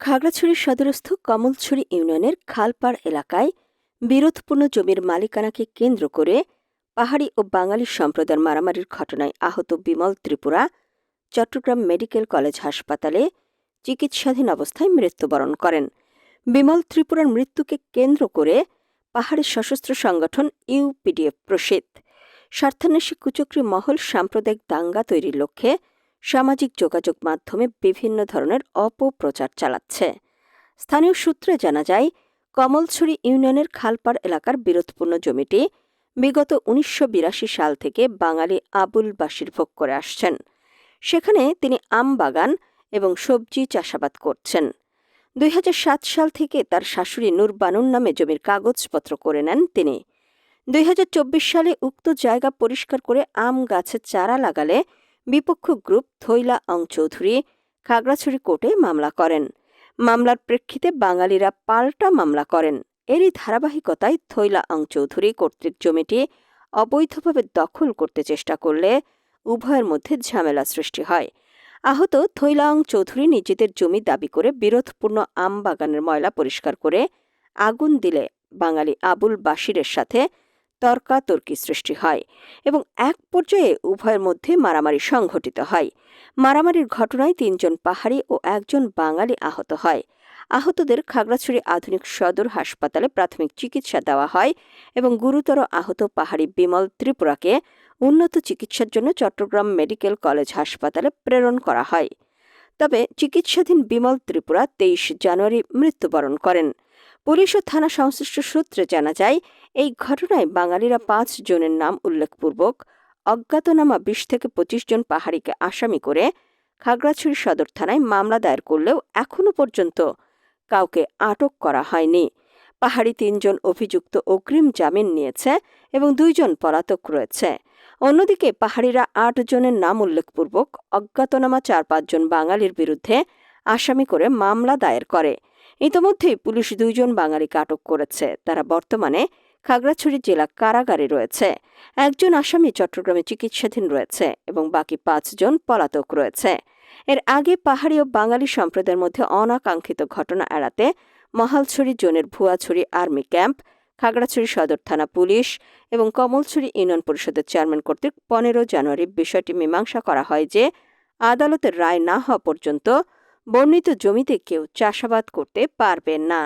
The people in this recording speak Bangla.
খাগড়াছড়ি সদরস্থ কমলছড়ি ইউনিয়নের খালপাড় এলাকায় বিরোধপূর্ণ জমির মালিকানাকে কেন্দ্র করে পাহাড়ি ও বাঙালি সম্প্রদায়ের মারামারির ঘটনায় আহত বিমল ত্রিপুরা চট্টগ্রাম মেডিকেল কলেজ হাসপাতালে চিকিৎসাধীন অবস্থায় মৃত্যুবরণ করেন। বিমল ত্রিপুরার মৃত্যুকে কেন্দ্র করে পাহাড়ি সশস্ত্র সংগঠন ইউপিডিএফ প্রসিদ্ধ স্বার্থান্বেষী কুচক্রী মহল সাম্প্রদায়িক দাঙ্গা তৈরির লক্ষ্যে সামাজিক যোগাযোগ মাধ্যমে বিভিন্ন ধরনের অপপ্রচার চালাচ্ছে। স্থানীয় সূত্রে জানা যায়, কমলছড়ি ইউনিয়নের খালপাড় এলাকার বিরোধপূর্ণ জমিটি বিগত ১৯৮২ সাল থেকে বাঙালি আবুল বাশির ভোগ করে আসছেন। সেখানে তিনি আম বাগান এবং সবজি চাষাবাদ করছেন। ২০০৭ সাল থেকে তার শাশুড়ি নূর বানুর নামে জমির কাগজপত্র করে নেন তিনি। ২০২৪ সালে উক্ত জায়গা পরিষ্কার করে আম গাছের চারা লাগালে বিপক্ষ গ্রুপ থৈলা অং চৌধুরী খাগড়াছড়ি কোর্টে মামলা করেন। মামলার প্রেক্ষিতে বাঙালিরা পাল্টা মামলা করেন। এরই ধারাবাহিকতায় থৈলা অং চৌধুরী কর্তৃক জমিটি অবৈধভাবে দখল করতে চেষ্টা করলে উভয়ের মধ্যে ঝামেলা সৃষ্টি হয়। আহত থৈলা অং চৌধুরী নিজেদের জমি দাবি করে বিরোধপূর্ণ আম বাগানের ময়লা পরিষ্কার করে আগুন দিলে বাঙালি আবুল বাশিরের সাথে তর্কাতর্কি সৃষ্টি হয় এবং এক পর্যায়ে উভয়ের মধ্যে মারামারি সংঘটিত হয়। মারামারির ঘটনায় ৩ জন পাহাড়ি ও ১ জন বাঙালি আহত হয়। আহতদের খাগড়াছড়ি আধুনিক সদর হাসপাতালে প্রাথমিক চিকিৎসা দেওয়া হয় এবং গুরুতর আহত পাহাড়ি বিমল ত্রিপুরাকে উন্নত চিকিৎসার জন্য চট্টগ্রাম মেডিকেল কলেজ হাসপাতালে প্রেরণ করা হয়। তবে চিকিৎসাধীন বিমল ত্রিপুরা ২৩ জানুয়ারি মৃত্যুবরণ করেন। পুলিশ ও থানা সংশ্লিষ্ট সূত্রে জানা যায়, এই ঘটনায় বাঙালিরা ৫ জনের নাম উল্লেখপূর্বক অজ্ঞাতনামা ২০ থেকে ২৫ জন পাহাড়িকে আসামি করে খাগড়াছড়ি সদর থানায় মামলা দায়ের করলেও এখনও পর্যন্ত কাউকে আটক করা হয়নি। পাহাড়ি ৩ জন অভিযুক্ত অগ্রিম জামিন নিয়েছে এবং ২ জন পলাতক রয়েছে। অন্যদিকে পাহাড়িরা ৮ জনের নাম উল্লেখপূর্বক অজ্ঞাতনামা ৪-৫ জন বাঙালির বিরুদ্ধে আসামি করে মামলা দায়ের করে। ইতোমধ্যেই পুলিশ ২ জন বাঙালিকে আটক করেছে। তারা বর্তমানে খাগড়াছড়ি জেলা কারাগারে রয়েছে। ১ জন আসামি চট্টগ্রামে চিকিৎসাধীন রয়েছে এবং বাকি ৫ জন পলাতক রয়েছে। এর আগে পাহাড়ি ও বাঙালি সম্প্রদায়ের মধ্যে অনাকাঙ্ক্ষিত ঘটনা এড়াতে মহালছড়ি জোনের ভুয়াছড়ি আর্মি ক্যাম্প, খাগড়াছড়ি সদর থানা পুলিশ এবং কমলছড়ি ইউনিয়ন পরিষদের চেয়ারম্যান কর্তৃক ১৫ জানুয়ারি বিষয়টি মীমাংসা করা হয় যে আদালতের রায় না হওয়া পর্যন্ত বর্ণিত জমিতে কেউ চাষাবাদ করতে পারবে না।